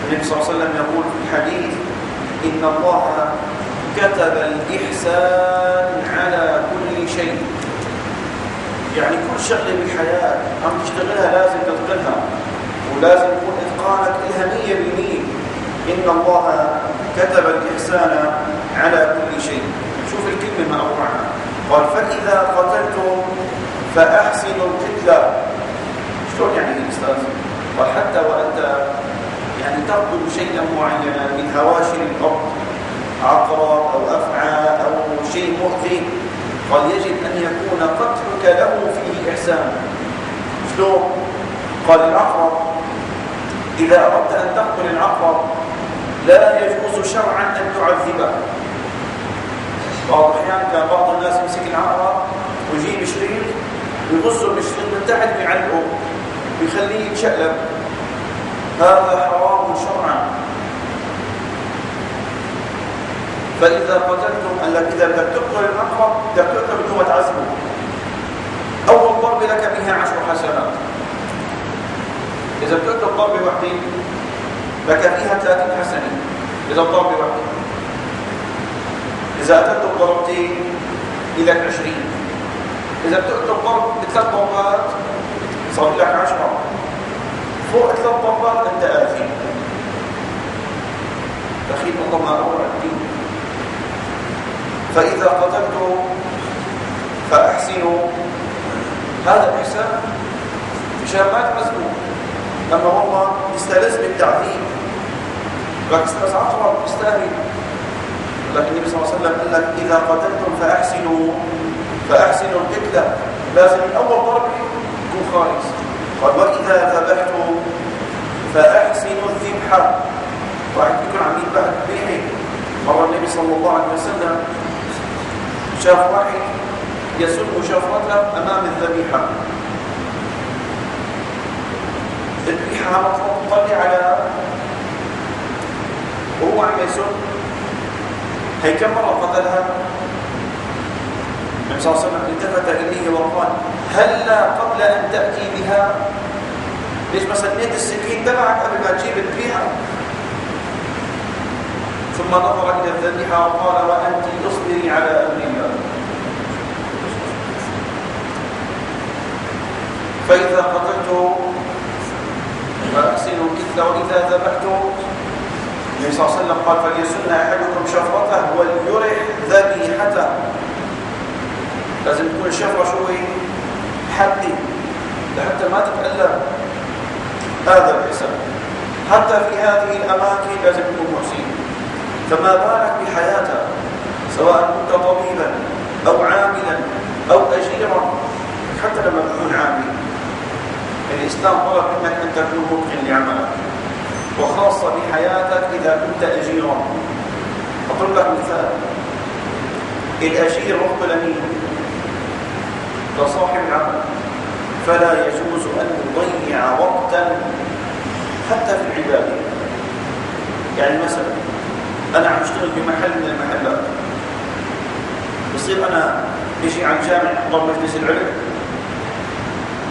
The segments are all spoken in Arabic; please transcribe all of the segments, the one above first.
النبي صلى الله عليه وسلم يقول في الحديث إن الله كتب الإحسان على كل شيء. يعني كل شغلة بالحياة عم تشتغلها لازم تتقنها، ولازم يكون إتقانك لها 100%. إن الله كتب الإحسان على كل شيء. شوف الكلمة ما أوقعها، قال فإذا قتلتم فأحسنوا القتلى. شلون يعني يا أستاذ؟ قال حتى وأنت يعني تقتل شيئا معينا من هواشر الأرض، عقرب أو أفعى أو شيء مؤذي، قال يجب أن يكون قتلك له فيه إحسان. شلون؟ قال العقرب إذا أردت أن تقتل العقرب لا يجوز شرعا أن تعذبه. بعض الأحيان كان بعض الناس يمسك العقرب ويجيب شريط ويغزه بالشريط من تحت ويعلقه ويخليه يتشقلب، هذا حرام شرعا. فإذا قتلتم إذا بدك تقتل العقرب بدك تقتل بدون ما تعذبه. أول ضرب لك بها 10 حسنات. إذا بتقتل ضربة واحدة لك فيها 30 حسنة. إذا ضربة واحدة، إذا قتلت ضربتين لك 20. إذا بتقتل ضرب ب3 ضربات صار لك 10. فوق 3 ضربات أنت آثم. دخيل الله ما أول الدين. فإذا قتلتم فأحسنوا. هذا الإحسان مشان ما تعذبوا. لما والله يستلذ بالتعذيب لك استلذ عقرب يستاهل، لكن النبي صلى الله عليه وسلم قال لك إذا قتلتم فأحسنوا القتلة. لازم من أول ضرب يكون خالص. قال وإذا ذبحتم فأحسنوا الذبح. واحد يكون عم يذبح بينه. مرة النبي صلى الله عليه وسلم شاف واحد يسن شفرته أمام الذبيحة. الذبيحة مطلع على وهو عم يسن. هي كم مرة قتلها؟ النبي صلى الله عليه وسلم التفت إليه وقال هلا قبل أن تأتي بها؟ ليش ما سنيت السكين تبعك قبل ما تجيب الذبيحة؟ ثم نظر إلى الذبيحة وقال وأنت اصبري على أمر الله. فإذا قتلتم فأحسنوا القتل وإذا ذبحتم. النبي صلى الله عليه وسلم قال فليسن أحدكم شفرته وليرح ذبيحته. لازم تكون الشفرة شوي حدي لحتى ما تتألم. هذا الإحسان حتى في هذه الأماكن لازم تكون محسن. فما بالك بحياتك سواء كنت طبيبا أو عاملا أو أجيرا. حتى لما تكون عامل الإسلام طلب منك أن تكون متقن لعملك، وخاصة بحياتك إذا كنت أجيرا. أضرب لك مثال. الأجير وقت الأمين لصاحب العمل فلا يجوز أن يضيع وقتا حتى في العبادة. يعني مثلا أنا عم أشتغل بمحل من المحلات، بصير أنا بيجي على الجامع أحضر مجلس العلم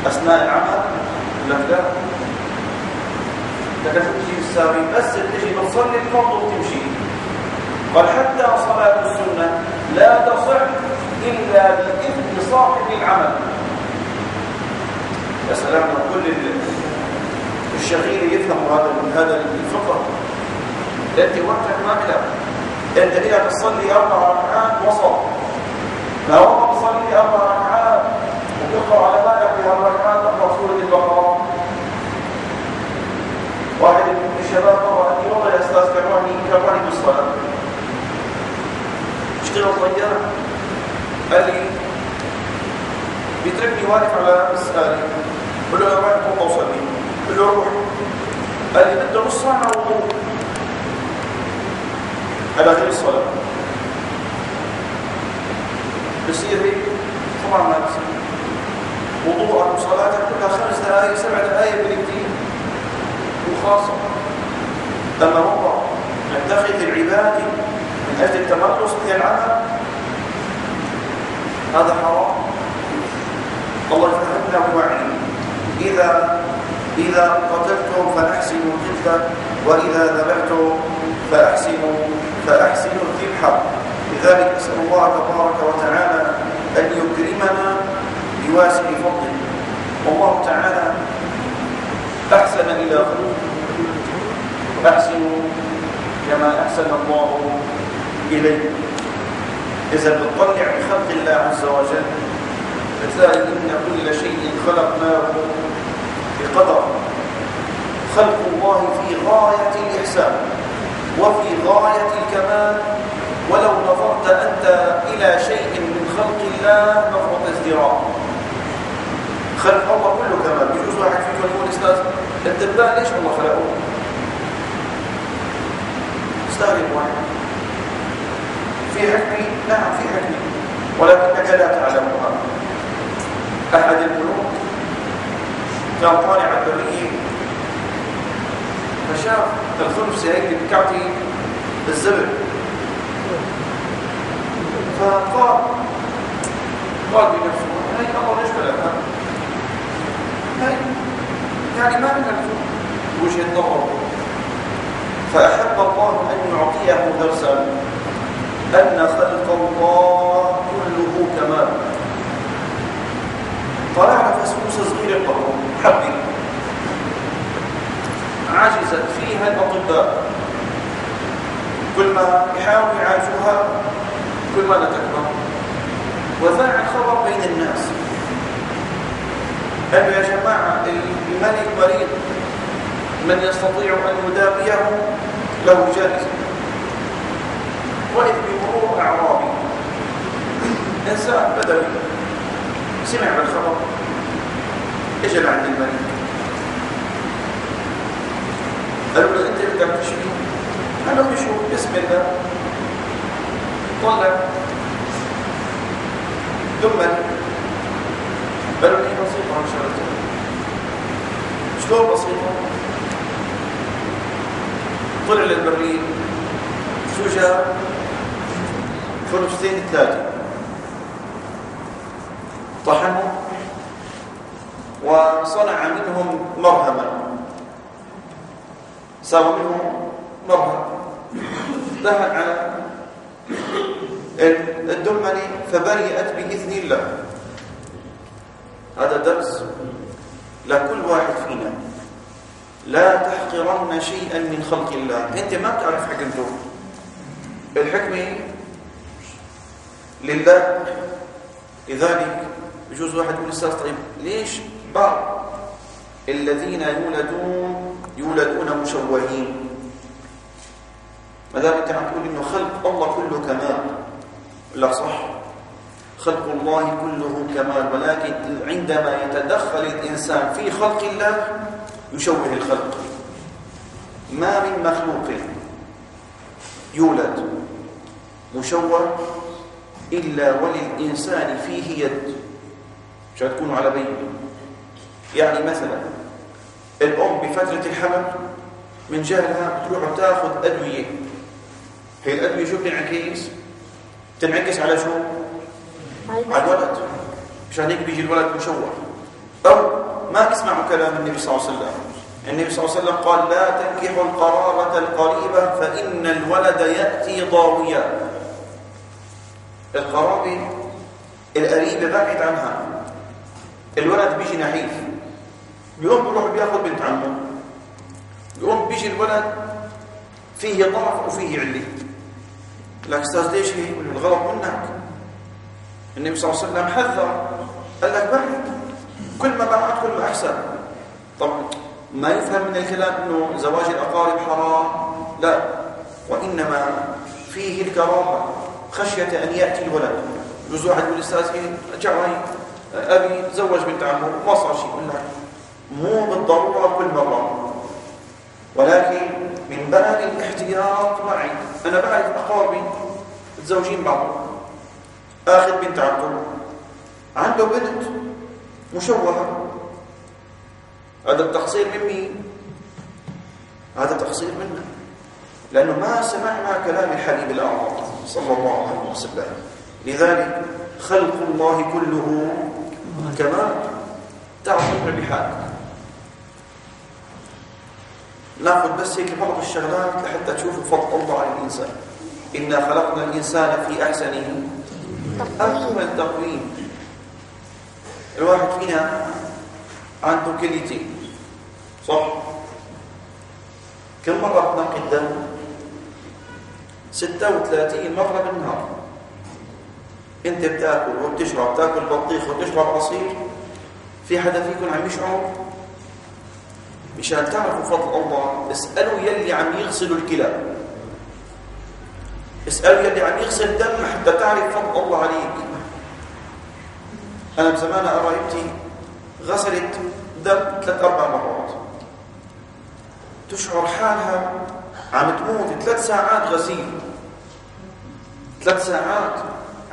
أثناء العمل. لك لا، لك تمشي الساوي بس تجي تصلي الفرض وتمشي. قال حتى صلاة السنة لا تصح إلا بإذن صاحب العمل. يا سلام لو كل الشغيل يفهموا هذا الفقه. أنت وقتك ما كلام. أنت إذا تصلي 4 ركعات وسط، لا والله تصلي 4 ركعات وتقرأ على بالك في هالركعات تقرأ سورة البقرة. واحد من الشباب مرة قال لي والله يا أستاذ كرهني بالصلاة. اشتغل طيار. قال لي بيتركني واقف على مسألة. قل له يا واحد قوم أوصلي. قل له روح. قال لي بده نص ساعة وضوء على غير الصلاة. بصير هيك؟ طبعا ما بصير. وضوءك وصلاتك كلها 5 دقائق 7 دقائق بالكثير وخاصة. أما والله نتخذ العبادة من أجل التمرس من العمل هذا حرام. الله يفهمنا ووعي. إذا قتلتم فأحسنوا القتل وإذا ذبحتم فأحسنوا الذبح. لذلك أسأل الله تبارك وتعالى أن يكرمنا بواسع فضله. والله تعالى أحسن إلى خلقه، أحسنوا كما أحسن الله إليه. إذا بتطلع بخلق الله عز وجل بتلاقي إن كل شيء خلقناه بقدر. خلق الله في غاية الإحسان وفي غاية الكمال. ولو نظرت أنت إلى شيء من خلق الله نظرة ازدراء. خلق الله كله كمال. بيجوز واحد فيكم يقول أستاذ الدبان ليش الله خلقه؟ استغرب واحد. في حكمة؟ نعم في حكمة، ولكنك لا تعلمها. أحد الملوك كان طالع البرية فشاف الخنفسة هيك بتعطي الزبر، فقال بنفسه هاي الله ليش خلقها؟ هاي يعني ما بنعرفه وجهة نظره. فأحب الله أن يعطيه درسا أن خلق الله كله كمال. طلع له فسفوسة صغيرة قبره حبي عجزت فيها الأطباء، كل ما يحاولوا يعالجوها كل ما لا تكبر. وذاع الخبر بين الناس أنه يا جماعة الملك مريض، من يستطيع أن يداويه له جائزة. وإذ بمرور أعرابي إنسان بدوي سمع بالخبر، اجى لعند الملك قالوا له أنت بدك تشفي؟ قال له بشوف بسم الله. طلع دمل. قالوا لي بسيطة عن شغلته. شلون بسيطة؟ طلع للبريد شو جاب؟ خنفستين 3 طحنوا وصنع منهم مرهما، سوى منهم مرهم دهن على الدمنة فبرئت بإذن الله. هذا درس لكل واحد فينا. لا تحقرن شيئا من خلق الله. انت ما بتعرف حكمته، الحكمة لله. لذلك يجوز واحد يقول أستاذ طيب ليش بعض الذين يولدون مشوهين؟ ما دام انت عم تقول انه خلق الله كله كمال، لا صح، خلق الله كله كمال، ولكن عندما يتدخل الإنسان في خلق الله يشوه الخلق. ما من مخلوق يولد مشوه إلا وللإنسان فيه يد، مش هتكونوا على بينه. يعني مثلا الأم بفترة الحمل من جهلها بتروح وتاخذ أدوية. هي الأدوية شو بتنعكس؟ تنعكس على شو؟ على الولد. مشان هيك بيجي الولد مشوه. أو ما اسمعوا كلام النبي صلى الله عليه وسلم. النبي صلى الله عليه وسلم قال لا تنكحوا القرابة القريبة فإن الولد يأتي ضاويا. القرابة القريبة بعد عنها، الولد بيجي نحيف. اليوم بيروح بياخذ بنت عمه، اليوم بيجي الولد فيه ضعف وفيه علة. لك استاذ ليش هي؟ الغلط منك. النبي صلى الله عليه وسلم حذر، قال لك بعد، كل ما بعد كل ما احسن. طبعا ما يفهم من الكلام انه زواج الاقارب حرام، لا، وانما فيه الكراهه خشيه ان ياتي الولد. يجوز واحد يقول استاذ جعلي ابي تزوج بنت عمه ما صار شيء. يقول لك مو بالضروره كل مره، ولكن من باب الاحتياط معي. انا بعرف اقاربي متزوجين بعضهم، اخذ بنت عمه عنده بنت مشوهه. هذا التقصير من مين؟ هذا تقصير منا، لانه ما سمعنا كلام الحبيب الاعظم صلى الله عليه وسلم. لذلك خلق الله كله كمال. تعرف بحالك. ناخذ بس هيك بعض الشغلات لحتى تشوفوا فضل الله على الانسان. إنا خلقنا الإنسان في أحسن تقويم. الواحد فينا عنده كليتين، صح؟ كم مرة بتنقي الدم؟ 36 مرة بالنهار. انت بتاكل وبتشرب، تاكل بطيخ وتشرب عصير. في حدا فيكم عم يشعر؟ مشان تعرفوا فضل الله اسألوا يلي عم يغسلوا الكلى، اسألوا يلي عم يغسل دم حتى تعرف فضل الله عليك. أنا بزمان قرايبتي غسلت دم 3-4 مرات، تشعر حالها عم تموت. 3 ساعات غسيل، 3 ساعات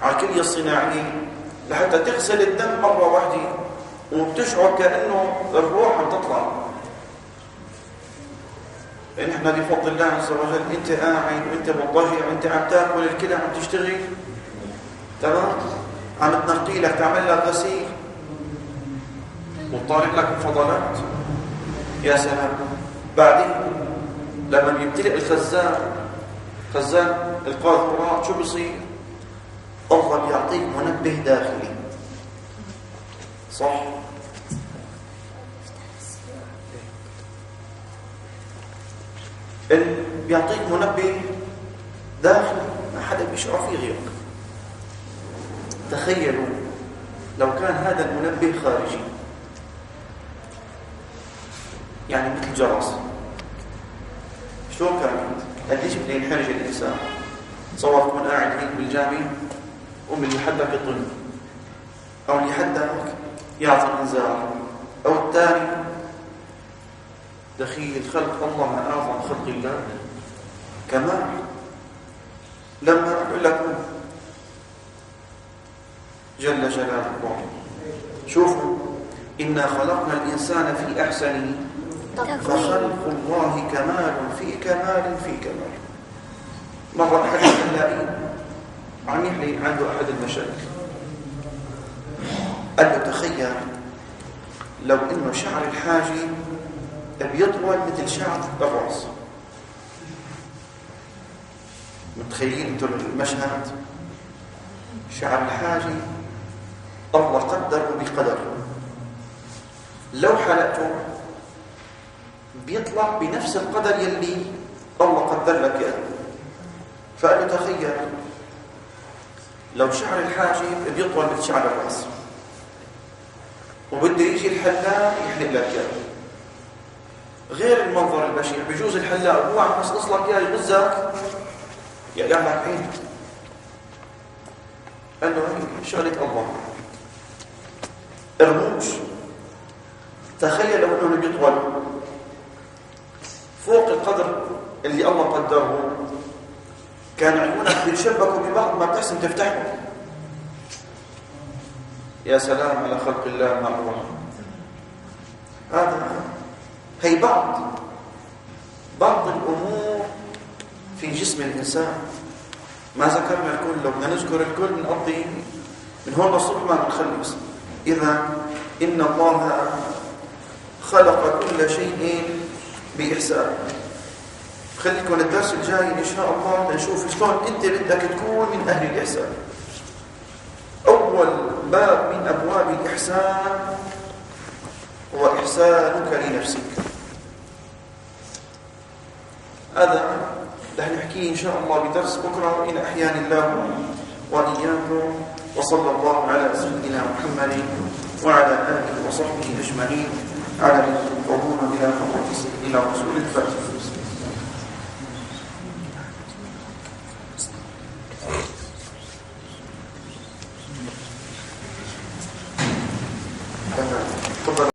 على الكلية الصناعية لحتى تغسل الدم مرة واحدة، وبتشعر كأنه الروح عم تطلع. نحن بفضل الله عز وجل انت قاعد وانت مضطجع وانت عم تاكل، الكلى عم تشتغل تمام، عم تنقي لك، تعمل لك غسيل وطالع لك الفضلات. يا سلام. بعدين لما بيمتلئ خزان القاذورات شو بيصير؟ الله بيعطيك منبه داخلي، صح؟ بيعطيك منبه داخلي ما حدا بيشعر فيه غيرك. تخيلوا لو كان هذا المنبه خارجي، يعني مثل جرس، شلون كان؟ قديش بده ينحرج الإنسان؟ تصور تكون قاعد هيك بالجامع اللي حدك يطل، أو اللي حدك يعطي إنذار، أو الثاني دخيل خلق الله من أعظم خلق الله كمان. لما أقول لكم جل جلاله الله، شوفوا إنا خلقنا الإنسان في أحسن فخلق الله كمال في كمال في كمال. مرة أحد الحلاقين عم يحلي عنده أحد المشاكل، قال له تخيل لو إنه شعر الحاجب بيطول مثل شعر الرأس. متخيلين انتم المشهد؟ شعر الحاجب الله قدره بقدر، لو حلقته بيطلع بنفس القدر يلي الله قدر لك اياه. فقال له تخيل لو شعر الحاجب بيطول مثل شعر الرأس، وبده يجي الحلاق يحلق لك اياه، غير المنظر البشع. بيجوز الحلاق هو عم يقصقص لك اياه يغزك يقلع لك عينك. قال له هي شغله الله. الرموش تخيل لو انه بيطول فوق القدر اللي الله قدره، كان عيونك بيتشبكوا ببعض ما بتحسن تفتحهم. يا سلام على خلق الله مع الله. هذا هي بعض الأمور في جسم الإنسان. ما ذكرنا الكل، لو بدنا نذكر الكل نقضي من هون للصبح ما بنخلص. إذا إن الله خلق كل شيء بإحسان. خليكم الدرس الجاي إن شاء الله نشوف شلون أنت بدك تكون من أهل الإحسان. أول باب من أبواب الإحسان هو إحسانك لنفسك. هذا رح نحكيه إن شاء الله بدرس بكرة إن أحياني الله وإياكم. وصلى الله على سيدنا محمد وعلى آله وصحبه أجمعين على القبول إلى رسول الفاتح.